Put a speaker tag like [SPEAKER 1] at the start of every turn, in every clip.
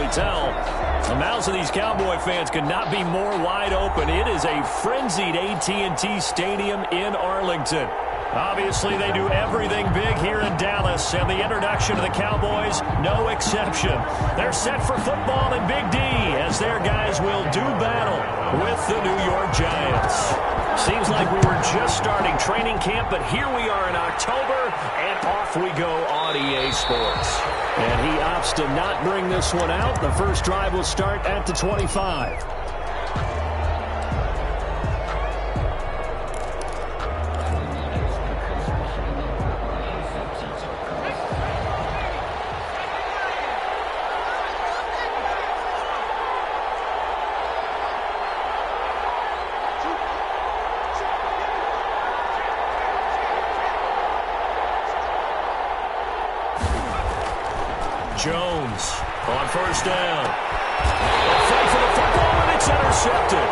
[SPEAKER 1] you tell. The mouths of these Cowboy fans could not be more wide open. It is a frenzied AT&T Stadium in Arlington. Obviously, they do everything big here in Dallas, and the introduction of the Cowboys, no exception. They're set for football in Big D as their guys will do battle with the New York Giants. Seems like we were just starting training camp, but here we are in October, and off we go on EA Sports. And he opts to not bring this one out. The first drive will start at the 25. Jones on first down. A fight for the football, and it's intercepted.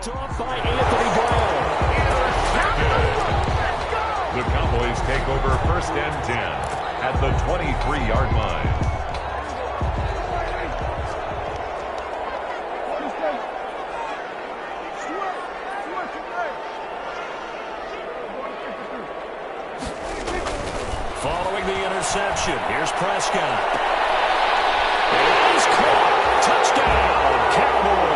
[SPEAKER 1] Off by Anthony Brown.
[SPEAKER 2] The Cowboys take over first and 10 at the 23-yard line.
[SPEAKER 1] Following the interception, here's Prescott. He's caught. Touchdown, Cowboys.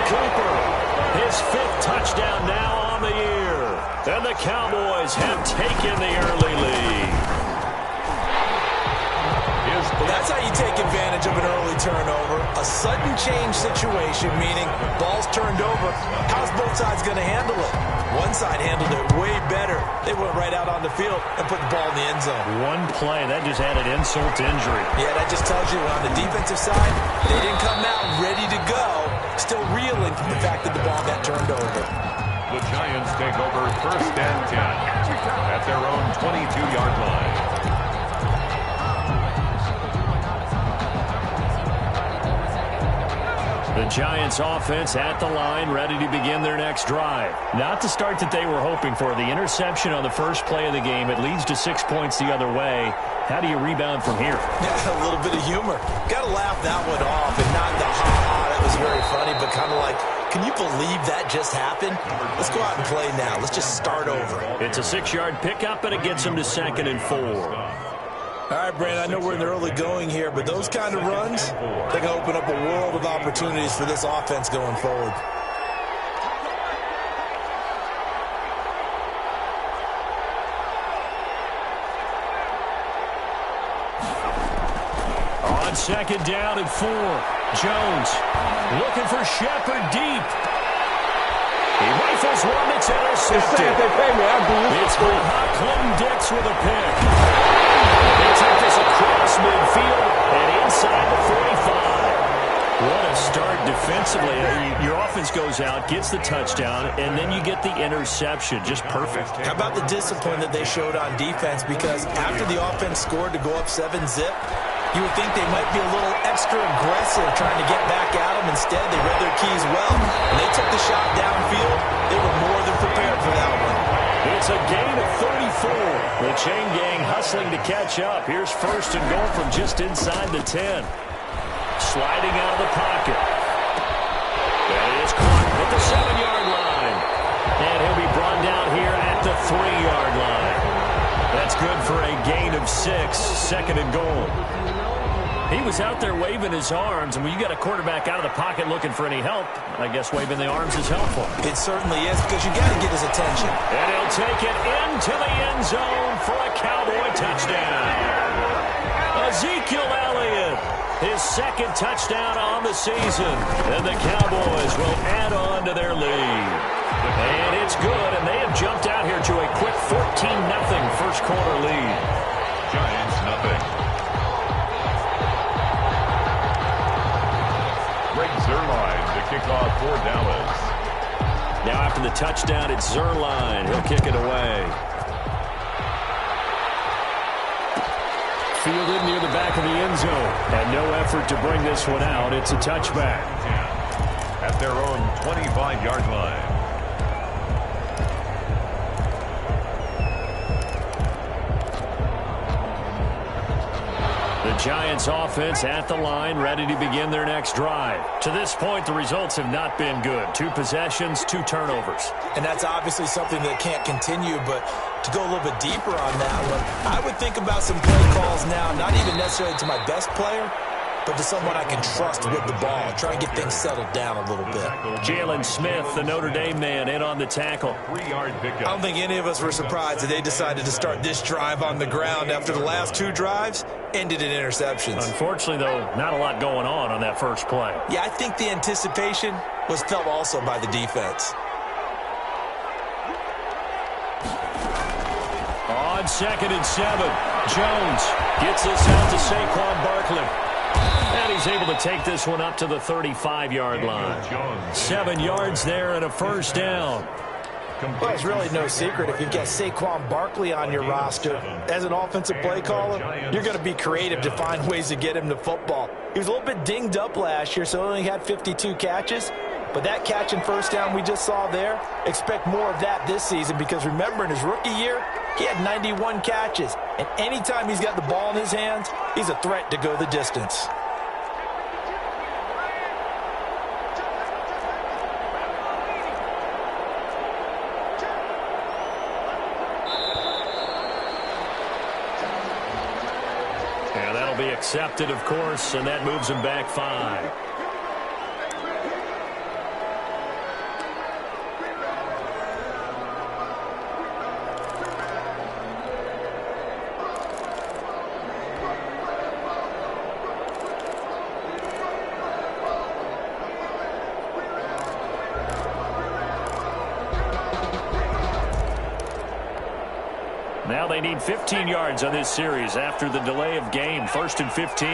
[SPEAKER 1] Cooper, his 5th touchdown now on the year. And the Cowboys have taken the early lead.
[SPEAKER 3] That's how you take advantage of an early turnover. A sudden change situation, meaning ball's turned over. How's both sides going to handle it? One side handled it way better. They went right out on the field and put the ball in the end zone.
[SPEAKER 1] One play, that just added insult to injury.
[SPEAKER 3] Yeah, that just tells you on the defensive side, they didn't come out ready to go. Still reeling from the fact that the ball got turned over.
[SPEAKER 2] The Giants take over first and 10 at their own 22-yard line.
[SPEAKER 1] The Giants offense at the line, ready to begin their next drive. Not the start that they were hoping for. The interception on the first play of the game. It leads to 6 points the other way. How do you rebound from here?
[SPEAKER 3] Yeah, a little bit of humor. Got to laugh that one off and not the ha-ha. That was very funny, but kind of like, can you believe that just happened? Let's go out and play now. Let's just start over.
[SPEAKER 1] It's a 6-yard pickup, and it gets them to 2nd and 4.
[SPEAKER 3] All right, Brandon, I know we're in the early going here, but those kind of runs, they can open up a world of opportunities for this offense going forward.
[SPEAKER 1] On 2nd down and 4, Jones looking for Shepard deep. He rifles one that's intercepted. It's Clinton-Dix with a pick. They take this across midfield and inside the 45. What a start defensively. Your offense goes out, gets the touchdown, and then you get the interception. Just perfect.
[SPEAKER 3] How about the discipline that they showed on defense? Because after the offense scored to go up 7-zip, you would think they might be a little extra aggressive trying to get back at them. Instead, they read their keys well, and they took the shot downfield. They were more than prepared for that one.
[SPEAKER 1] It's a gain of 34. The chain gang hustling to catch up. Here's 1st and goal from just inside the 10. Sliding out of the pocket. And it's caught at the 7-yard line. And he'll be brought down here at the 3-yard line. That's good for a gain of 6, 2nd and goal. He was out there waving his arms, and when you got a quarterback out of the pocket looking for any help, I guess waving the arms is helpful.
[SPEAKER 3] It certainly is, because you got to get his attention.
[SPEAKER 1] And he'll take it into the end zone for a Cowboy touchdown. Ezekiel Elliott, his 2nd touchdown on the season, and the Cowboys will add on to their lead. And it's good, and they have jumped out here to a quick 14-0 first quarter lead.
[SPEAKER 2] Giants nothing. Greg Zuerlein to kick off for Dallas.
[SPEAKER 1] after the touchdown, it's Zerline. He'll kick it away. Fielded near the back of the end zone. And no effort to bring this one out. It's a touchback.
[SPEAKER 2] At their own 25-yard line.
[SPEAKER 1] The Giants offense at the line, ready to begin their next drive. To this point, the results have not been good. 2 possessions, 2 turnovers.
[SPEAKER 3] And that's obviously something that can't continue, but to go a little bit deeper on that one, I would think about some play calls now, not even necessarily to my best player, but to someone I can trust with the ball. Try and get things settled down a little bit.
[SPEAKER 1] Jalen Smith, the Notre Dame man, in on the tackle.
[SPEAKER 2] 3-yard pickup.
[SPEAKER 3] I don't think any of us were surprised that they decided to start this drive on the ground after the last 2 drives ended in interceptions.
[SPEAKER 1] Unfortunately, though, not a lot going on that first play.
[SPEAKER 3] Yeah, I think the anticipation was felt also by the defense.
[SPEAKER 1] On 2nd and 7, Jones gets this out to Saquon Barkley. And he's able to take this one up to the 35-yard line. 7 yards there and a first down.
[SPEAKER 3] Well, it's really no secret. If you've got Saquon Barkley on your roster, as an offensive play caller, you're going to be creative to find ways to get him the football. He was a little bit dinged up last year, so he only had 52 catches. But that catch and first down we just saw there, expect more of that this season because remember, in his rookie year, he had 91 catches. And anytime he's got the ball in his hands, he's a threat to go the distance.
[SPEAKER 1] And that'll be accepted, of course, and that moves him back 5. Now they need 15 yards on this series after the delay of game. 1st and 15.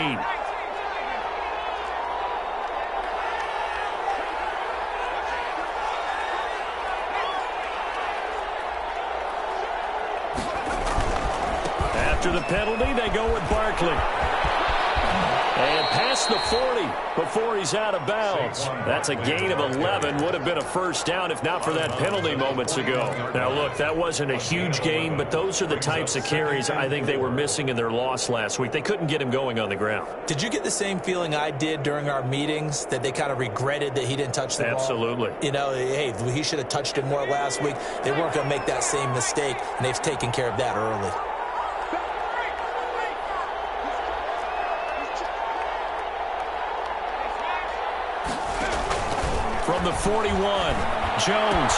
[SPEAKER 1] After the penalty, they go with Barkley. And past the 40 before he's out of bounds. That's a gain of 11. Would have been a first down if not for that penalty moments ago. Now, look, that wasn't a huge gain, but those are the types of carries I think they were missing in their loss last week. They couldn't get him going on the ground.
[SPEAKER 3] Did you get the same feeling I did during our meetings, that they kind of regretted that he didn't touch the ball?
[SPEAKER 1] Absolutely.
[SPEAKER 3] You know, hey, he should have touched it more last week. They weren't going to make that same mistake, and they've taken care of that early.
[SPEAKER 1] From the 41, Jones.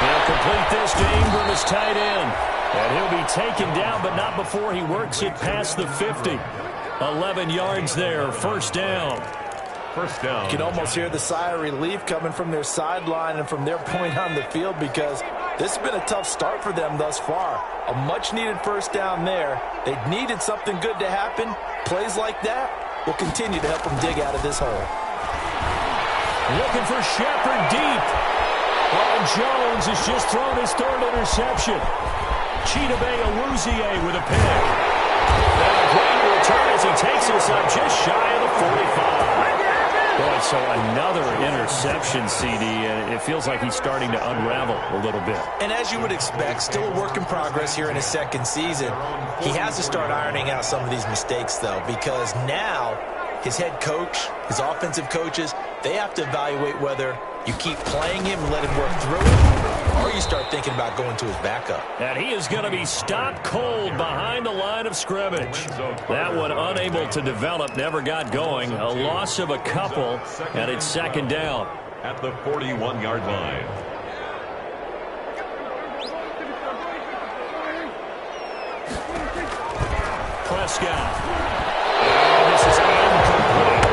[SPEAKER 1] He'll complete this to Ingram as tight end. And he'll be taken down, but not before he works it past the 50. 11 yards there, first down.
[SPEAKER 2] First down.
[SPEAKER 3] You can almost hear the sigh of relief coming from their sideline and from their point on the field because this has been a tough start for them thus far. A much-needed first down there. They needed something good to happen. Plays like that will continue to help them dig out of this hole.
[SPEAKER 1] Looking for Shepard deep. And Jones has just thrown his 3rd interception. Chidobe Awuzie with a pick. And a great return as he takes us up just shy of the 45. Boy, so another interception, CD. It feels like he's starting to unravel a little bit.
[SPEAKER 3] And as you would expect, still a work in progress here in his 2nd season. He has to start ironing out some of these mistakes, though, because now his head coach, his offensive coaches, they have to evaluate whether you keep playing him and let him work through it, or you start thinking about going to his backup.
[SPEAKER 1] And he is going to be stopped cold behind the line of scrimmage. That one unable to develop, never got going. A loss of a couple, and it's 2nd down.
[SPEAKER 2] At the 41-yard line.
[SPEAKER 1] Prescott. And this is incomplete.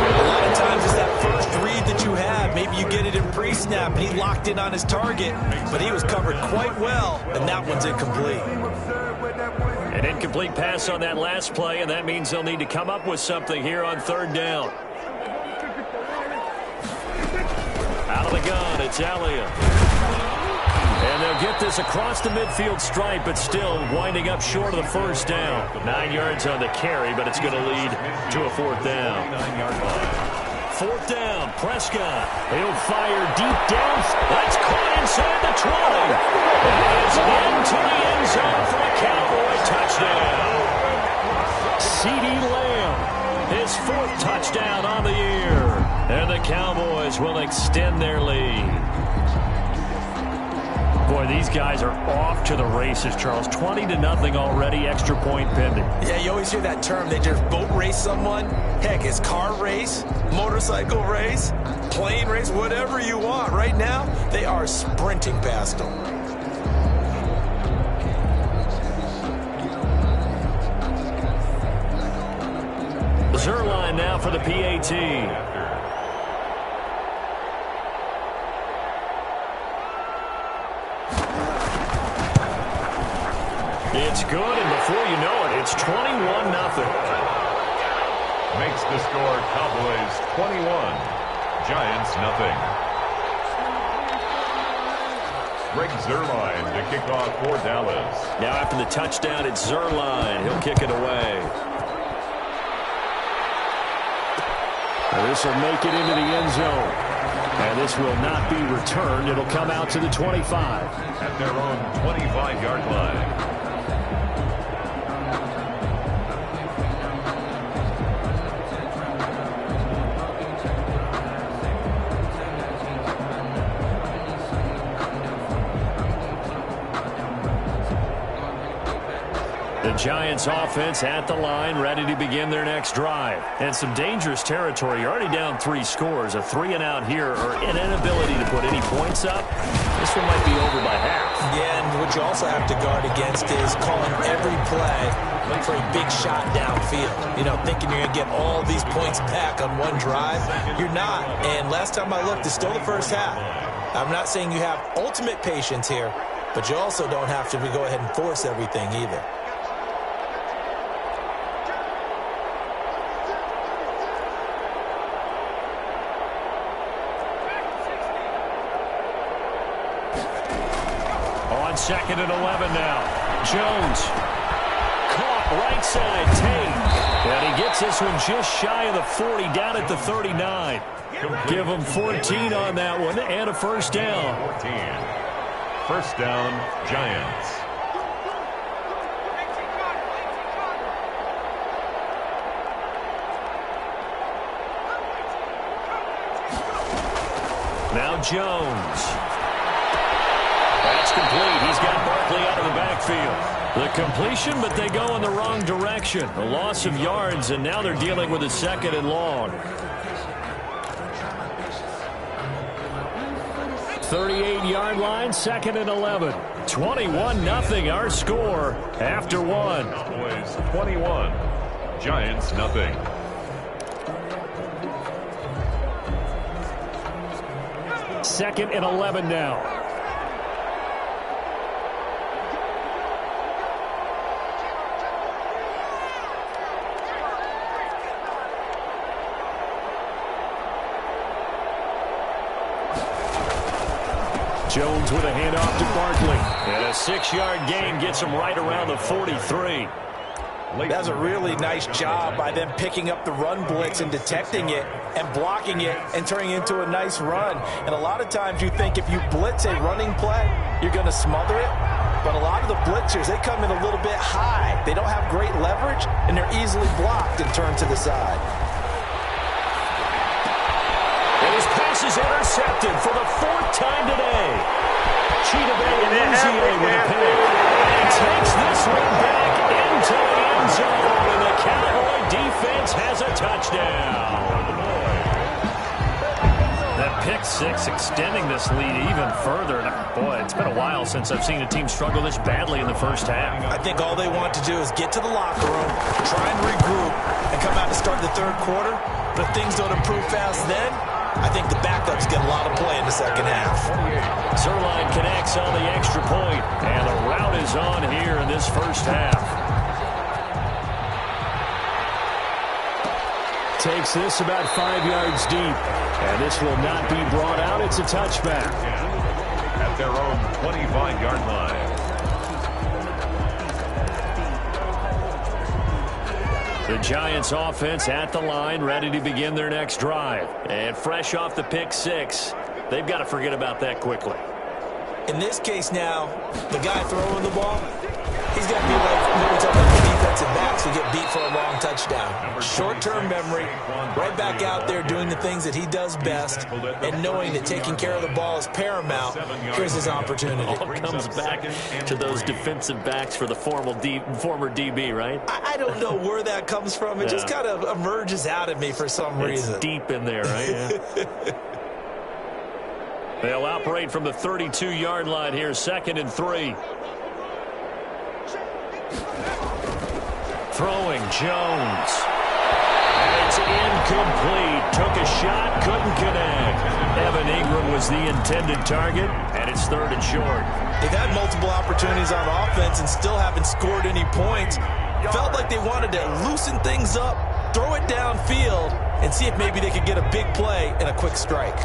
[SPEAKER 3] A lot of times it's that first read that you have. Maybe you get it in pre-snap, and he locked in on his target, but he was covered quite well, and that one's incomplete.
[SPEAKER 1] An incomplete pass on that last play, and that means they'll need to come up with something here on 3rd down. Out of the gun, it's Elliott. They'll get this across the midfield stripe, but still winding up short of the first down. 9 yards on the carry, but it's going to lead to a fourth down.
[SPEAKER 2] 9-yard line.
[SPEAKER 1] Fourth down, Prescott. He'll fire deep down. That's caught inside the 20. That is into the end zone for a Cowboy touchdown. CeeDee Lamb, his fourth touchdown on the year. And the Cowboys will extend their lead. Boy, these guys are off to the races, Charles. 20-0 already, extra point pending.
[SPEAKER 3] Yeah, you always hear that term. They just boat race someone. Heck, it's car race, motorcycle race, plane race, whatever you want. Right now, they are sprinting past them.
[SPEAKER 1] Zerline now for the PAT. It's good, and before you know it, it's 21-0.
[SPEAKER 2] Makes the score Cowboys 21, Giants nothing. Greg Zerline to kick off for Dallas.
[SPEAKER 1] Now after the touchdown, it's Zerline. He'll kick it away. This will make it into the end zone. And this will not be returned. It'll come out to the 25.
[SPEAKER 2] At their own 25-yard line.
[SPEAKER 1] The Giants offense at the line, ready to begin their next drive. And some dangerous territory. You're already down 3 scores. A 3-and-out here, or an inability to put any points up. This one might be over by half.
[SPEAKER 3] Yeah, and what you also have to guard against is calling every play for a big shot downfield. You know, thinking you're going to get all these points back on one drive. You're not. And last time I looked, it's still the first half. I'm not saying you have ultimate patience here, but you also don't have to go ahead and force everything either.
[SPEAKER 1] Second and 11 now. Jones. Caught right side. Tate. And he gets this one just shy of the 40, down at the 39. Give him 14 on that one and a first down.
[SPEAKER 2] 14. First down, Giants.
[SPEAKER 1] Now Jones. That's complete. He's got Barkley out of the backfield. The completion, but they go in the wrong direction. A loss of yards, and now they're dealing with a second and long. 38-yard line, second and 11. 21-0 our score after one.
[SPEAKER 2] Cowboys 21, Giants nothing.
[SPEAKER 1] Second and 11 now. Jones with a handoff to Barkley. And a 6-yard gain gets him right around the 43.
[SPEAKER 3] That's a really nice job by them picking up the run blitz and detecting it and blocking it and turning it into a nice run. And a lot of times you think if you blitz a running play, you're going to smother it. But a lot of the blitzers, they come in a little bit high. They don't have great leverage, and they're easily blocked and turned to the side.
[SPEAKER 1] And his pass is intercepted for the 4th time today. Cheetah Bay and Lindsay with a pick. And he takes this one back into the end zone, and the Cowboy defense has a touchdown. That pick six extending this lead even further. And boy, it's been a while since I've seen a team struggle this badly in the first half.
[SPEAKER 3] I think all they want to do is get to the locker room, try and regroup, and come out to start the third quarter. But if things don't improve fast then, I think the backups get a lot of play in the second half.
[SPEAKER 1] Zerline connects on the extra point, and the route is on here in this first half. Takes this about 5 yards deep, and this will not be brought out. It's a touchback.
[SPEAKER 2] at their own 25-yard line.
[SPEAKER 1] The Giants offense at the line, ready to begin their next drive. And fresh off the pick six, they've got to forget about that quickly.
[SPEAKER 3] In this case now, the guy throwing the ball, he's got to be like when we talk about the defensive backs who get beat for a long touchdown. Short-term memory, right back out there doing the things that he does best, and knowing that taking care of the ball is paramount. Here's his opportunity.
[SPEAKER 1] All comes back to those defensive backs for the former DB, right?
[SPEAKER 3] I don't know where that comes from. It just kind of emerges out of me for some reason.
[SPEAKER 1] It's deep in there, right? Yeah. They'll operate from the 32-yard line here, 2nd and 3. Throwing, Jones. And it's incomplete. Took a shot, couldn't connect. Evan Ingram was the intended target, and it's 3rd and short.
[SPEAKER 3] They've had multiple opportunities on offense and still haven't scored any points. Felt like they wanted to loosen things up, throw it downfield, and see if maybe they could get a big play and a quick strike.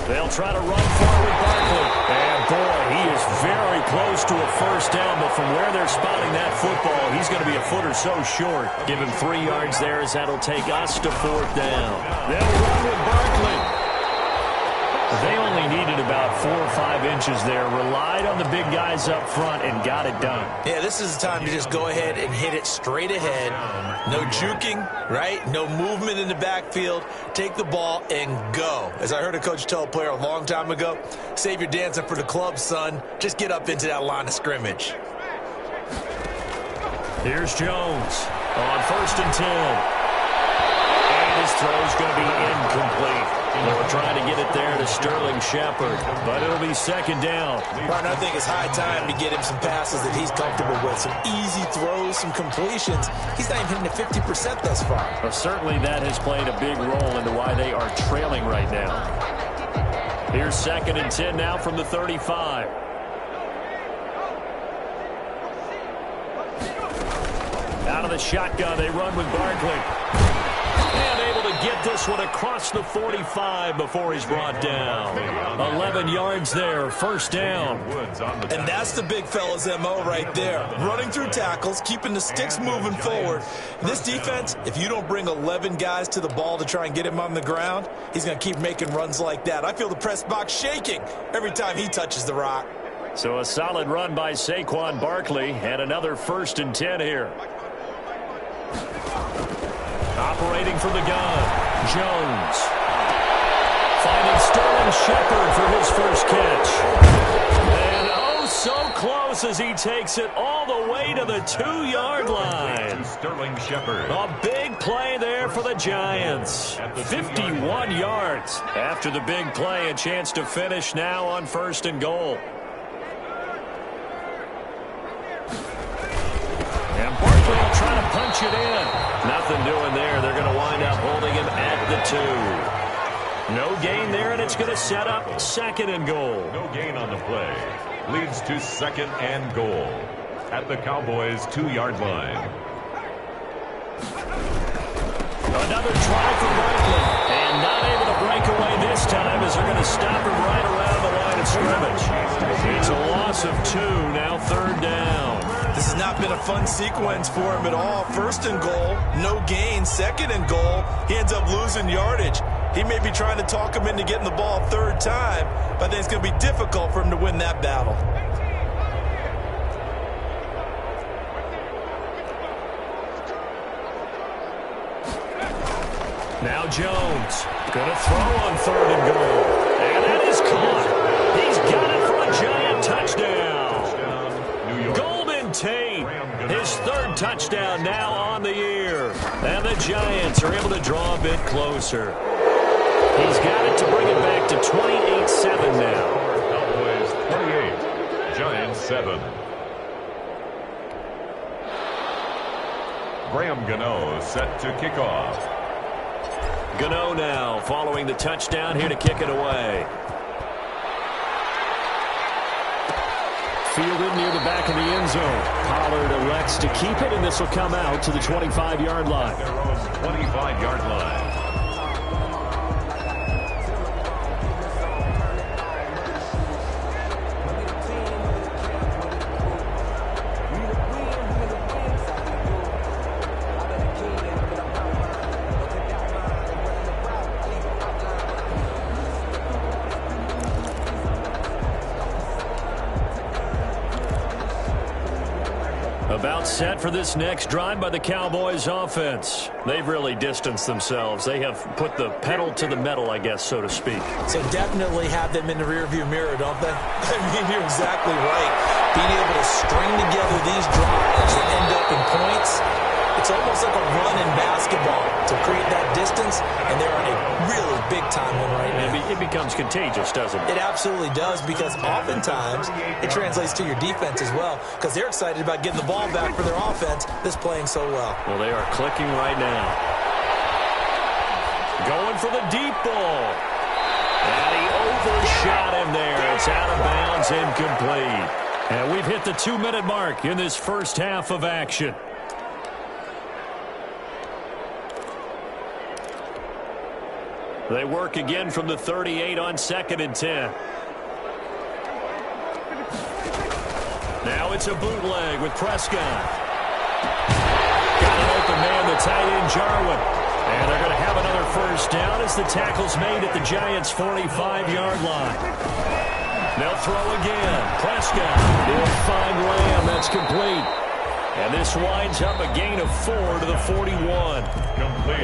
[SPEAKER 1] They'll try to run forward Barkley. And, boy, he is very close to a first down, but from where they're spotting that football, he's going to be a foot or so short. Give him 3 yards there as that'll take us to 4th down. They'll run with Barkley. They only needed about 4 or 5 inches there, relied on the big guys up front, and got it done.
[SPEAKER 3] Yeah, this is the time to just go ahead and hit it straight ahead. No juking, right? No movement in the backfield. Take the ball and go. As I heard a coach tell a player a long time ago, save your dancing for the club, son. Just get up into that line of scrimmage.
[SPEAKER 1] Here's Jones on 1st and 10. And his throw's going to be incomplete. They were trying to get it there to Sterling Shepard, but it'll be 2nd down.
[SPEAKER 3] Martin, I think it's high time to get him some passes that he's comfortable with. Some easy throws, some completions. He's not even hitting the 50% thus far.
[SPEAKER 1] Well, certainly that has played a big role into why they are trailing right now. Here's 2nd and 10 now from the 35. Out of the shotgun, they run with Barkley. And able to get this one across the 45 before he's brought down. 11 yards there, 1st down.
[SPEAKER 3] And that's the big fella's MO right there. Running through tackles, keeping the sticks moving forward. This defense, if you don't bring 11 guys to the ball to try and get him on the ground, he's going to keep making runs like that. I feel the press box shaking every time he touches the rock.
[SPEAKER 1] So a solid run by Saquon Barkley, and another 1st and 10 here. Operating from the gun, Jones. Finding Sterling Shepard for his first catch. And oh, so close as he takes it all the way to the 2-yard line.
[SPEAKER 2] Sterling Shepard.
[SPEAKER 1] A big play there for the Giants. 51 yards. After the big play, a chance to finish now on 1st and goal. And Barkley will try to punch it in. Nothing doing there. They're going to wind up holding him at the 2. No gain there, and it's going to set up 2nd and goal.
[SPEAKER 2] No gain on the play. Leads to 2nd and goal at the Cowboys' 2-yard line.
[SPEAKER 1] Another try for Barkley. And not able to break away this time as they're going to stop him right around the line of scrimmage. It's a loss of 2, now 3rd down.
[SPEAKER 3] This has not been a fun sequence for him at all. 1st and goal, no gain. 2nd and goal, he ends up losing yardage. He may be trying to talk him into getting the ball 3rd time, but I think it's going to be difficult for him to win that battle.
[SPEAKER 1] Now Jones, going to throw on 3rd and goal. And that is caught. He's got it for a Giant touchdown. Golden Tate, his 3rd touchdown now on the year. And the Giants are able to draw a bit closer. He's got it to bring it back to 28-7 now.
[SPEAKER 2] Cowboys 28, Giants 7. Graham Gano set to kick off.
[SPEAKER 1] Gano now following the touchdown here to kick it away. Fielded near the back of the end zone. Pollard elects to keep it, and this will come out to the 25-yard line.
[SPEAKER 2] Their own 25-yard line.
[SPEAKER 1] About set for this next drive by the Cowboys offense. They've really distanced themselves. They have put the pedal to the metal, I guess, so to speak.
[SPEAKER 3] So definitely have them in the rearview mirror, don't they? I mean, you're exactly right. Being able to string together these drives that end up in points, it's almost like a run in basketball to create that distance, and they're on a really big-time one right now.
[SPEAKER 1] It becomes contagious, doesn't it?
[SPEAKER 3] It absolutely does, because oftentimes it translates to your defense as well, because they're excited about getting the ball back for their offense that's playing so well.
[SPEAKER 1] Well, they are clicking right now. Going for the deep ball. And he overshot him there. It's out of bounds, incomplete. And we've hit the 2-minute mark in this first half of action. They work again from the 38 on 2nd and 10. Now it's a bootleg with Prescott. Got an open man, the tight end, Jarwin. And they're going to have another first down as the tackle's made at the Giants' 45-yard line. They'll throw again. Prescott will find Lamb. That's complete. And this winds up a gain of 4 to the 41.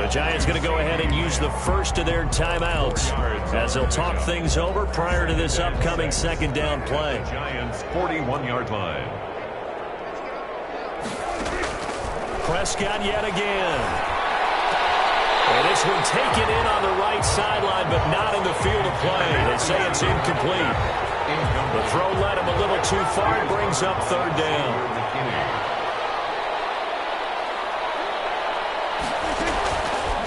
[SPEAKER 1] The Giants going to go ahead and use the first of their timeouts as they'll talk things over prior to this upcoming second down play.
[SPEAKER 2] Giants 41-yard line.
[SPEAKER 1] Prescott yet again. And this one taken in on the right sideline, but not in the field of play. They say it's incomplete. The throw led him a little too far. It brings up 3rd down.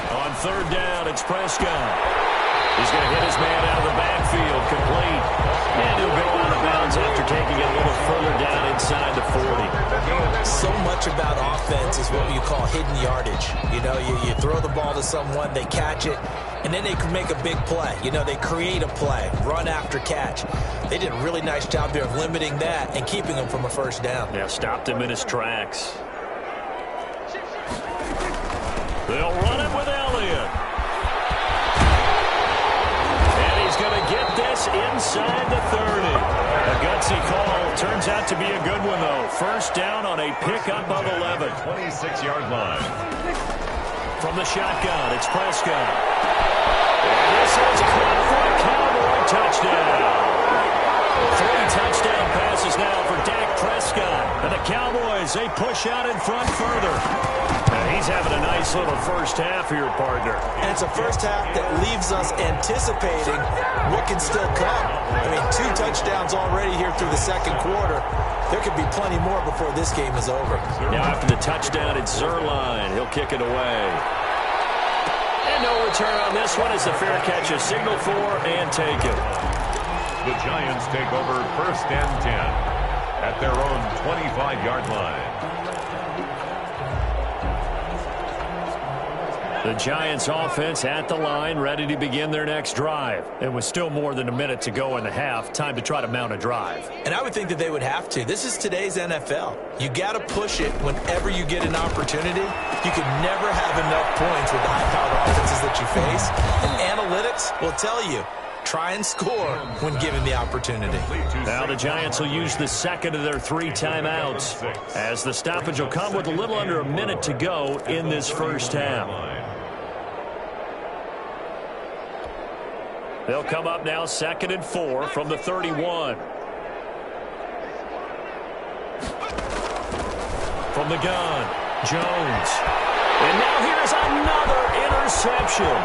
[SPEAKER 1] On 3rd down, it's Prescott. He's going to hit his man out of the backfield, complete. And he'll go out of bounds after taking it a little further down inside the 40.
[SPEAKER 3] So much about offense is what you call hidden yardage. You know, you throw the ball to someone, they catch it, and then they can make a big play. You know, they create a play, run after catch. They did a really nice job there of limiting that and keeping him from a first down.
[SPEAKER 1] Yeah, stopped him in his tracks. They'll run it with Elliott. And he's going to get this inside the 30. A gutsy call. Turns out to be a good one, though. First down on a pickup of 11.
[SPEAKER 2] 26-yard line.
[SPEAKER 1] From the shotgun, it's Prescott. And this is caught for a Cowboy touchdown. 3 touchdown passes now for Dak Prescott. And the Cowboys, they push out in front further. He's having a nice little first half here, partner.
[SPEAKER 3] And it's a first half that leaves us anticipating what can still come. I mean, 2 touchdowns already here through the second quarter. There could be plenty more before this game is over.
[SPEAKER 1] Now after the touchdown, it's Zerline. He'll kick it away. And no return on this one as the fair catch is signaled for and taken.
[SPEAKER 2] The Giants take over 1st and 10 at their own 25-yard line.
[SPEAKER 1] The Giants offense at the line, ready to begin their next drive. And with still more than a minute to go in the half, time to try to mount a drive.
[SPEAKER 3] And I would think that they would have to. This is today's NFL. You got to push it whenever you get an opportunity. You can never have enough points with the high-powered offenses that you face. And analytics will tell you, try and score when given the opportunity.
[SPEAKER 1] Now the Giants will use the second of their 3 timeouts as the stoppage will come with a little under a minute to go in this first half. They'll come up now 2nd and 4 from the 31. From the gun, Jones. And now here's another interception.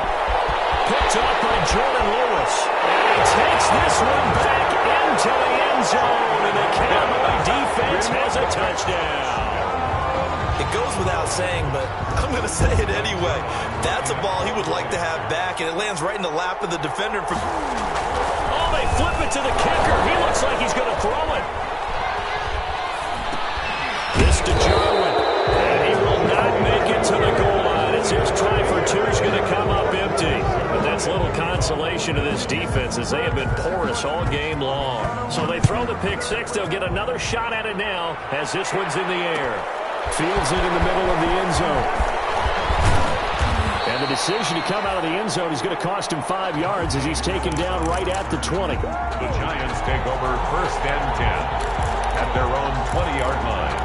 [SPEAKER 1] Picked up by Jordan Lewis. And he takes this one back into the end zone. And the Cowboy defense has a touchdown.
[SPEAKER 3] It goes without saying, but I'm going to say it anyway. That's a ball he would like to have back, and it lands right in the lap of the defender.
[SPEAKER 1] Oh, they flip it to the kicker. He looks like he's going to throw it. This to Jarwin. And he will not make it to the goal line. It's his try for 2 is going to come up empty. But that's little consolation to this defense as they have been porous all game long. So they throw the pick 6. They'll get another shot at it now as this one's in the air. Fields it in the middle of the end zone. And the decision to come out of the end zone is going to cost him 5 yards as he's taken down right at the 20.
[SPEAKER 2] The Giants take over 1st and 10 at their own 20-yard line.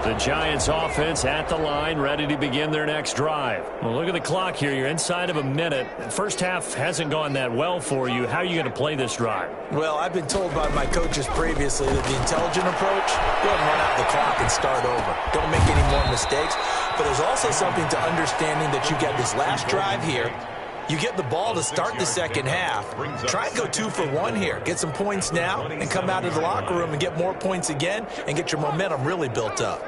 [SPEAKER 1] The Giants offense at the line, ready to begin their next drive. Well, look at the clock here. You're inside of a minute. First half hasn't gone that well for you. How are you going to play this drive?
[SPEAKER 3] Well, I've been told by my coaches previously that the intelligent approach, go ahead and run out the clock and start over. Don't make any more mistakes. But there's also something to understanding that you get this last drive here. You get the ball to start the second half. Try and go 2 for 1 here. Get some points now and come out of the locker room and get more points again and get your momentum really built up.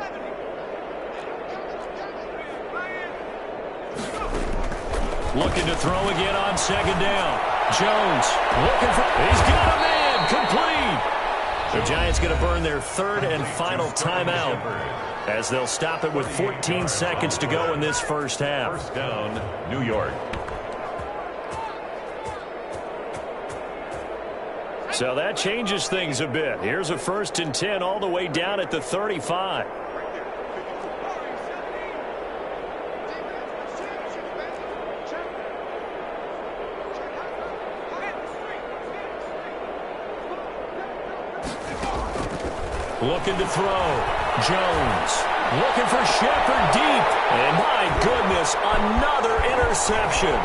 [SPEAKER 1] Looking to throw again on second down. Jones looking for, he's got a man, complete. The Giants going to burn their third and final timeout as they'll stop it with 14 seconds to go in this first half.
[SPEAKER 2] First down, New York.
[SPEAKER 1] So that changes things a bit. Here's a 1st and 10 all the way down at the 35. Looking to throw. Jones looking for Shepard deep. And my goodness, another interception.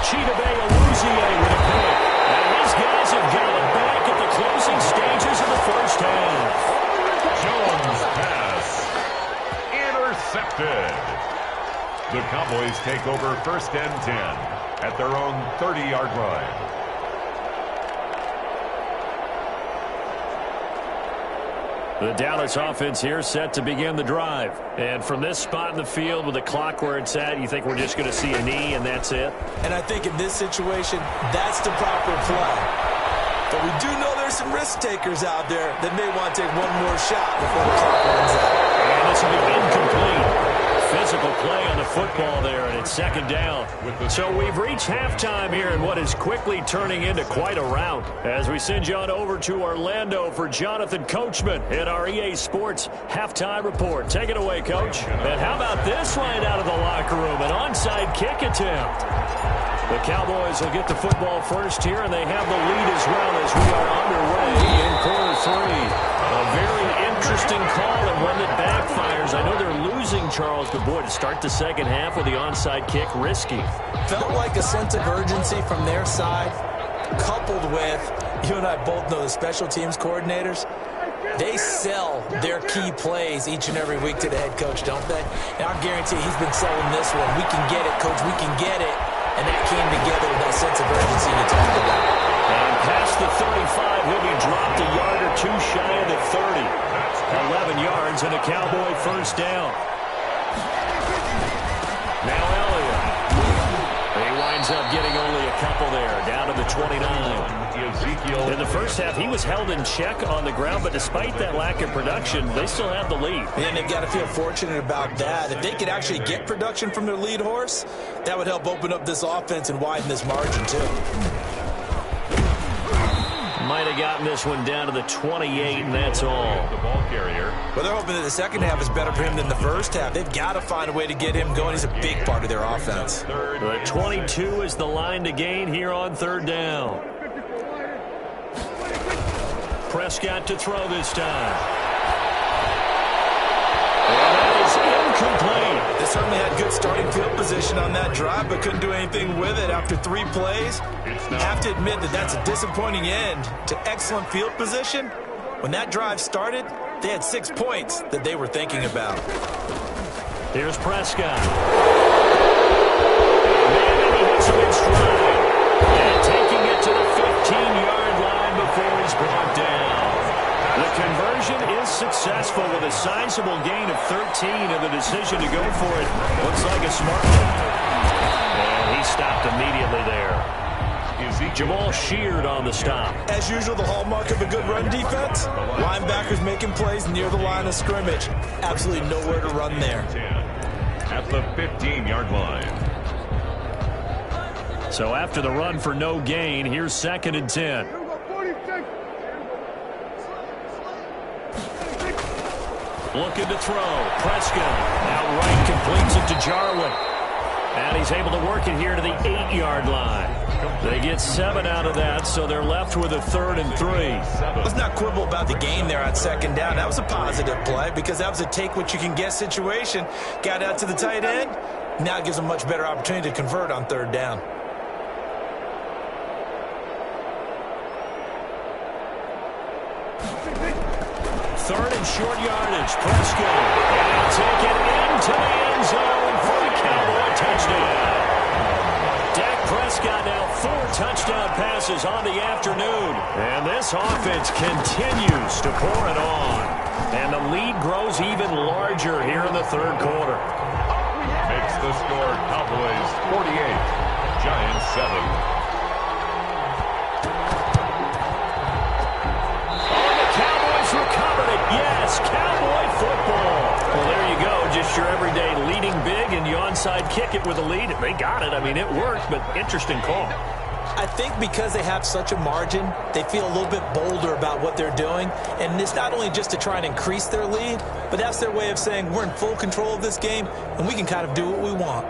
[SPEAKER 1] Chidobe Awuzie with a pick. And these guys have got it back at the closing stages of the first half.
[SPEAKER 2] Jones pass. Intercepted. The Cowboys take over 1st and 10 at their own 30-yard line.
[SPEAKER 1] The Dallas offense here set to begin the drive. And from this spot in the field with the clock where it's at, you think we're just going to see a knee and that's it?
[SPEAKER 3] And I think in this situation, that's the proper play. But we do know there's some risk takers out there that may want to take one more shot before the clock runs out.
[SPEAKER 1] And this will be incomplete. Physical play on the football there, and it's second down. So we've reached halftime here in what is quickly turning into quite a rout. As we send you on over to Orlando for Jonathan Coachman in our EA Sports halftime report. Take it away, Coach. And how about this line out of the locker room? An onside kick attempt. The Cowboys will get the football first here, and they have the lead as well as we are underway in quarter 3. A very interesting call and one that backfires. I know they're losing, Charles, but boy, to start the second half with the onside kick, risky.
[SPEAKER 3] Felt like a sense of urgency from their side, coupled with, you and I both know the special teams coordinators, they sell their key plays each and every week to the head coach, don't they? And I guarantee he's been selling this one. We can get it, Coach, we can get it. And that came together with that sense of urgency you talked about.
[SPEAKER 1] And past the 35, he'll be dropped a yard or two shy of the 30. 11 yards and a Cowboy first down. Now Elliott. He winds up getting only a couple there, down to the 29. In the first half, he was held in check on the ground, but despite that lack of production, they still have the lead.
[SPEAKER 3] And they've got to feel fortunate about that. If they could actually get production from their lead horse, that would help open up this offense and widen this margin, too.
[SPEAKER 1] Might have gotten this one down to the 28, and that's all.
[SPEAKER 2] The ball carrier.
[SPEAKER 3] Well, they're hoping that the second half is better for him than the first half. They've got to find a way to get him going. He's a big part of their offense.
[SPEAKER 1] The 22 is the line to gain here on third down. Prescott to throw this time. And that is incomplete.
[SPEAKER 3] They certainly had good starting field position on that drive, but couldn't do anything with it after 3 plays. Have to admit that that's a disappointing end to excellent field position. When that drive started, they had 6 points that they were thinking about.
[SPEAKER 1] Here's Prescott. And he hits him in stride. And taking it to the 15-yard line before he's brought down. The conversion is successful with a sizable gain of 13, and the decision to go for it looks like a smart one. And he stopped immediately there. Jamal Sheard on the stop.
[SPEAKER 3] As usual, the hallmark of a good run defense, linebackers making plays near the line of scrimmage. Absolutely nowhere to run there.
[SPEAKER 2] At the 15-yard line.
[SPEAKER 1] So after the run for no gain, here's 2nd and 10. Looking to throw. Prescott out right, completes it to Jarwin. And he's He's able to work it here to the 8-yard line. They get 7 out of that, so they're left with a 3rd and 3.
[SPEAKER 3] Let's not quibble about the game there on 2nd down. That was a positive play because that was a take-what-you-can-get situation. Got out to the tight end. Now it gives them a much better opportunity to convert on 3rd down.
[SPEAKER 1] Third and short yardage. Prescott. And he'll take it into the end zone for a Cowboy touchdown. Dak Prescott now 4 touchdown passes on the afternoon. And this offense continues to pour it on. And the lead grows even larger here in the 3rd quarter.
[SPEAKER 2] Makes the score Cowboys 48, Giants 7.
[SPEAKER 1] Recovered it. Yes, Cowboy football. Well, there you go. Just your everyday leading big, and you onside kick it with a lead. They got it. I mean, it worked, but interesting call.
[SPEAKER 3] I think because they have such a margin, they feel a little bit bolder about what they're doing. And it's not only just to try and increase their lead, but that's their way of saying we're in full control of this game, and we can kind of do what we want.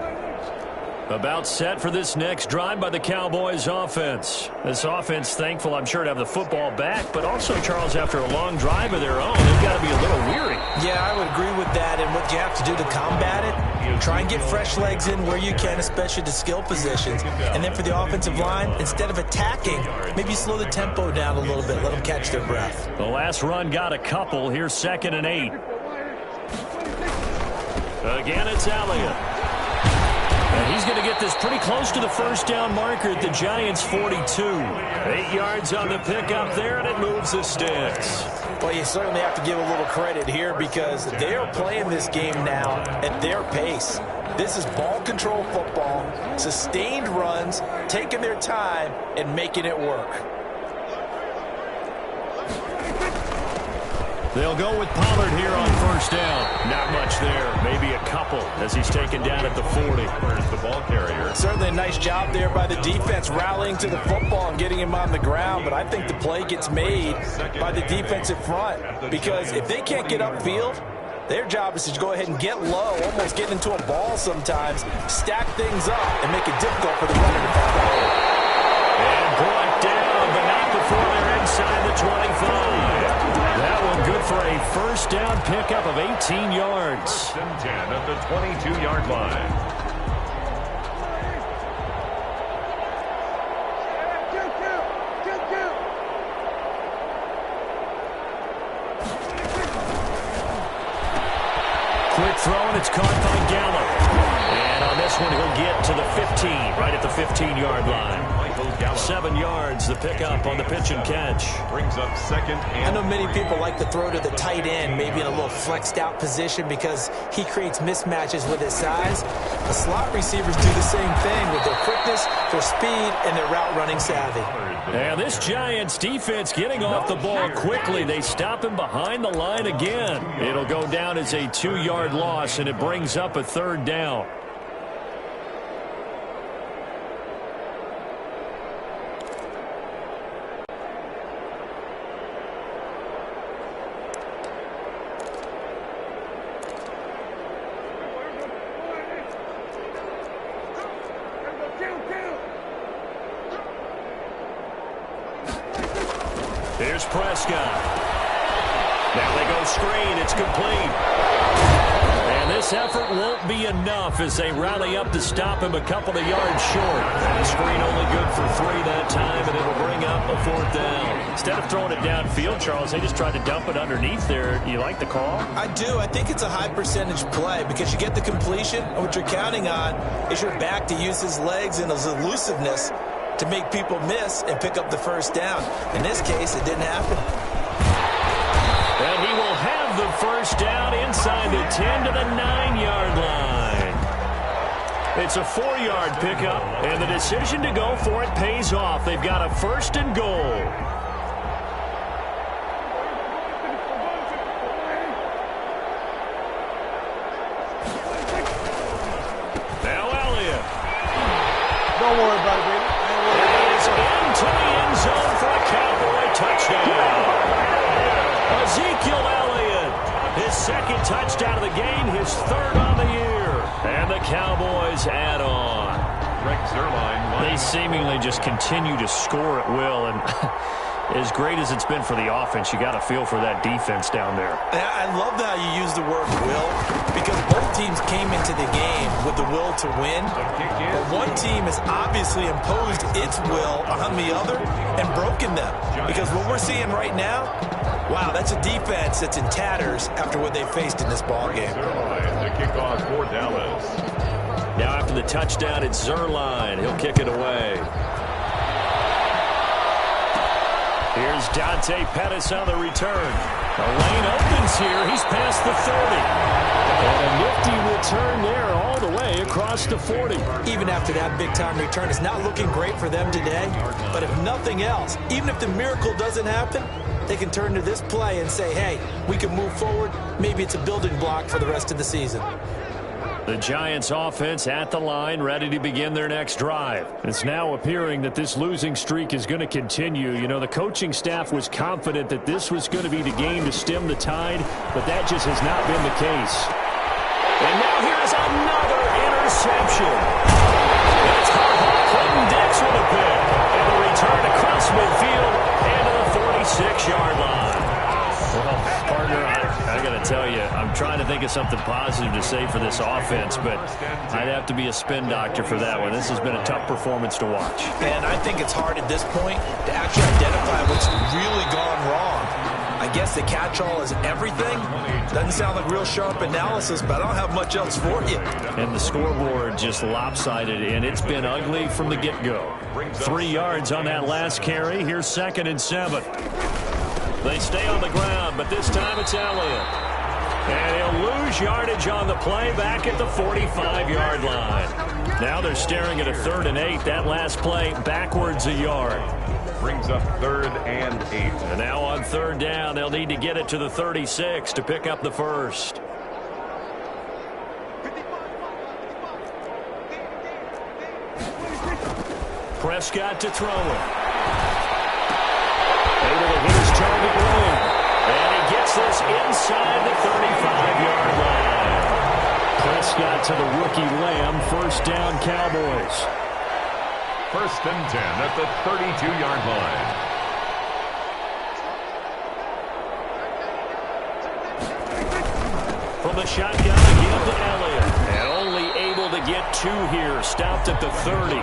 [SPEAKER 1] About set for this next drive by the Cowboys offense. This offense thankful, I'm sure, to have the football back, but also, Charles, after a long drive of their own, they've got to be a little weary.
[SPEAKER 3] Yeah, I would agree with that, and what you have to do to combat it, try and get fresh legs in where you can, especially the skill positions. And then for the offensive line, instead of attacking, maybe slow the tempo down a little bit, let them catch their breath.
[SPEAKER 1] The last run got a couple. Here's 2nd and 8. Again, it's Elliott. And he's going to get this pretty close to the 1st down marker at the Giants' 42. 8 yards on the pickup there, and it moves the sticks.
[SPEAKER 3] Well, you certainly have to give a little credit here because they are playing this game now at their pace. This is ball control football, sustained runs, taking their time, and making it work.
[SPEAKER 1] They'll go with Pollard here on 1st down. Not much there. Maybe a couple as he's taken down at the 40.
[SPEAKER 2] Where's the ball carrier?
[SPEAKER 3] Certainly a nice job there by the defense rallying to the football and getting him on the ground. But I think the play gets made by the defensive front because if they can't get upfield, their job is to go ahead and get low, almost get into a ball sometimes, stack things up, and make it difficult for the runner to find a hole.
[SPEAKER 1] And brought down, but not before they're inside the 25. That one good for a 1st down pickup of 18 yards.
[SPEAKER 2] 1st and 10 at the 22-yard line.
[SPEAKER 1] Quick throw, and it's caught by Gallup. And on this one, he'll get to the 15, right at the 15-yard line. 7 yards, the pickup on the pitch and catch.
[SPEAKER 2] Brings up 2nd and
[SPEAKER 3] I know many people like to throw to the tight end, maybe in a little flexed out position because he creates mismatches with his size. The slot receivers do the same thing with their quickness, their speed, and their route running savvy.
[SPEAKER 1] And this Giants defense getting off the ball quickly. They stop him behind the line again. It'll go down as a 2-yard loss, and it brings up a 3rd down. Here's Prescott. Now they go screen. It's complete. And this effort won't be enough as they rally up to stop him a couple of yards short. And the screen only good for 3 that time, and it'll bring up a 4th down. Instead of throwing it downfield, Charles, they just tried to dump it underneath there. You like the call?
[SPEAKER 3] I do. I think it's a high percentage play because you get the completion, and what you're counting on is your back to use his legs and his elusiveness to make people miss and pick up the 1st down. In this case, it didn't happen.
[SPEAKER 1] And he will have the 1st down inside the 10 to the 9-yard line. It's a 4-yard pickup, and the decision to go for it pays off. They've got a 1st and goal. Now Elliott.
[SPEAKER 4] Don't worry about it, baby.
[SPEAKER 1] Into the end zone for a Cowboy touchdown. Ezekiel Elliott, his 2nd touchdown of the game, his 3rd on the year. And the Cowboys add on. They seemingly just continue to score at will, and as great as it's been for the offense, you got to feel for that defense down there.
[SPEAKER 3] I love how you use the word will, because both teams came into the game with the will to win, but one team has obviously imposed its will on the other and broken them, because what we're seeing right now, wow, that's a defense that's in tatters after what they faced in this ball game.
[SPEAKER 2] The kickoff for Dallas.
[SPEAKER 1] Now after the touchdown, it's Zerline. He'll kick it away. Here's Dante Pettis on the return. The lane opens here. He's past the 30. And a nifty return there all the way across the 40.
[SPEAKER 3] Even after that big-time return, it's not looking great for them today. But if nothing else, even if the miracle doesn't happen, they can turn to this play and say, hey, we can move forward. Maybe it's a building block for the rest of the season.
[SPEAKER 1] The Giants offense at the line, ready to begin their next drive. It's now appearing that this losing streak is going to continue. You know, the coaching staff was confident that this was going to be the game to stem the tide, but that just has not been the case. And now here's another interception. It's Clinton Dix with a pick. And a return across midfield and to the 46-yard line. Well, partner, I got to tell you, I'm trying to think of something positive to say for this offense, but I'd have to be a spin doctor for that one. This has been a tough performance to watch.
[SPEAKER 3] And I think it's hard at this point to actually identify what's really gone wrong. I guess the catch-all is everything. Doesn't sound like real sharp analysis, but I don't have much else for you.
[SPEAKER 1] And the scoreboard just lopsided, and it's been ugly from the get-go. 3 yards on that last carry. Here's 2nd and 7. They stay on the ground, but this time it's Elliott. And he'll lose yardage on the play back at the 45-yard line. Now they're staring at a 3rd and 8. That last play backwards a yard.
[SPEAKER 2] Brings up 3rd and 8.
[SPEAKER 1] And now on 3rd down, they'll need to get it to the 36 to pick up the first. Prescott to throw it. Able to hit his target lane. And he gets this inside the 35-yard line. Prescott to the rookie Lamb. 1st down, Cowboys.
[SPEAKER 2] 1st and 10 at the 32-yard line.
[SPEAKER 1] From the shotgun again to Elliott. And only able to get 2 here. Stopped at the 30.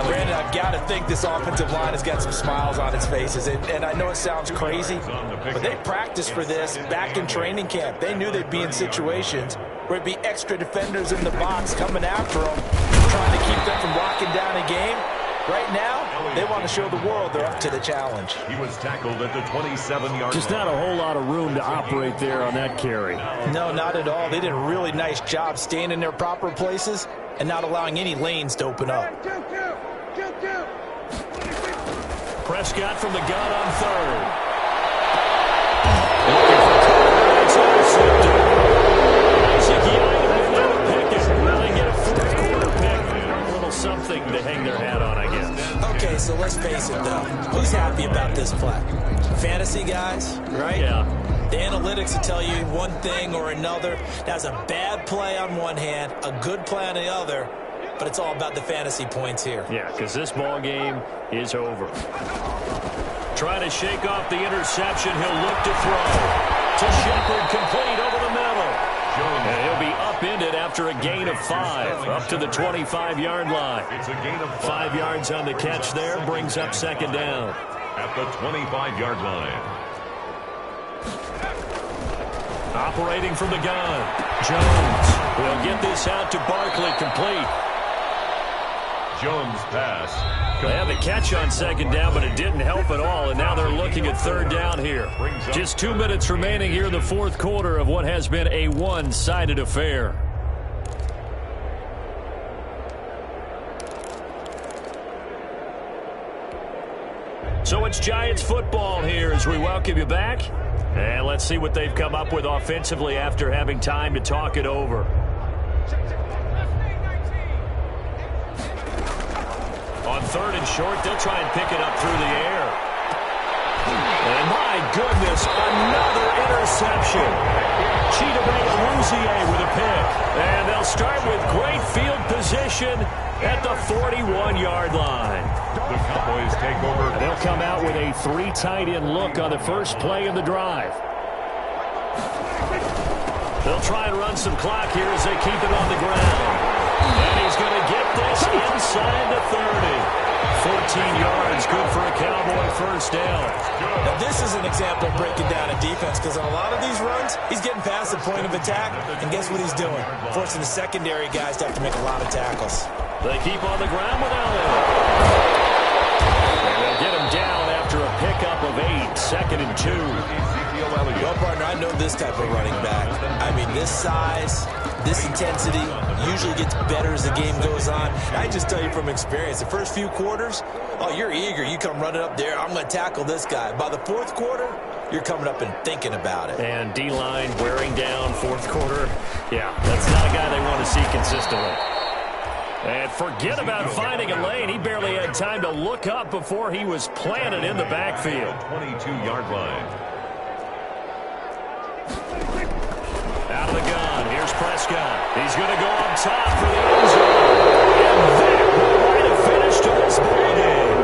[SPEAKER 3] Brandon, I've got to think this offensive line has got some smiles on its faces. And I know it sounds crazy, but they practiced for this back in training camp. They knew they'd be in situations where it'd be extra defenders in the box coming after them, trying to keep them from locking down a game. Right now, they want to show the world they're up to the challenge.
[SPEAKER 2] He was tackled at the 27-yard line.
[SPEAKER 1] Just not a whole lot of room to operate there on that carry.
[SPEAKER 3] No, not at all. They did a really nice job staying in their proper places and not allowing any lanes to open up.
[SPEAKER 1] Prescott from the gun on 3rd. Something to hang their hat on, I guess.
[SPEAKER 3] Okay, so let's face it, though. Who's happy about this play? Fantasy guys, right?
[SPEAKER 1] Yeah.
[SPEAKER 3] The analytics will tell you one thing or another. That's a bad play on one hand, a good play on the other, but it's all about the fantasy points here.
[SPEAKER 1] Yeah, because this ball game is over. Trying to shake off the interception. He'll look to throw. To Shepard, complete over the middle. And he'll be upended after a gain of 5, up to the 25-yard line.
[SPEAKER 2] It's a gain of
[SPEAKER 1] 5 yards on the catch there, brings up 2nd down.
[SPEAKER 2] At the 25-yard line.
[SPEAKER 1] Operating from the gun, Jones will get this out to Barkley, complete.
[SPEAKER 2] Jones pass.
[SPEAKER 1] They had the catch on 2nd down, but it didn't help at all, and now they're looking at 3rd down here. Just 2 minutes remaining here in the 4th quarter of what has been a one-sided affair. So it's Giants football here as we welcome you back. And let's see what they've come up with offensively after having time to talk it over. On 3rd and short, they'll try and pick it up through the air. And my goodness, another interception. Chidobe Awuzie with a pick. And they'll start with great field position. completion at the 41-yard line.
[SPEAKER 2] The Cowboys take over.
[SPEAKER 1] And they'll come out with a 3 tight end look on the first play of the drive. They'll try and run some clock here as they keep it on the ground. And he's going to get this inside the 30. 14 yards, good for a Cowboy first down.
[SPEAKER 3] Now this is an example of breaking down a defense, because on a lot of these runs, he's getting past the point of attack, and guess what he's doing? Forcing the secondary guys to have to make a lot of tackles.
[SPEAKER 1] They keep on the ground with Elliott. And they'll get him down after a pickup of 8, 2nd and 2.
[SPEAKER 3] Well, partner, I know this type of running back. I mean, this size, this intensity usually gets better as the game goes on. I just tell you from experience, the first few quarters, oh, you're eager. You come running up there, I'm going to tackle this guy. By the fourth quarter, you're coming up and thinking about it.
[SPEAKER 1] And D-line wearing down fourth quarter. Yeah, that's not a guy they want to see consistently. And forget about finding a lane. He barely had time to look up before he was planted in the backfield.
[SPEAKER 2] 22-yard line.
[SPEAKER 1] Out of the gun, here's Prescott. He's going to go up top for the end zone. And that will write a finish to this ball game.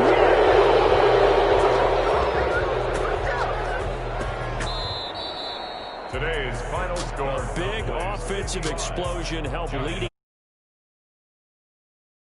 [SPEAKER 2] Today's final score.
[SPEAKER 1] A big offensive explosion helped leading.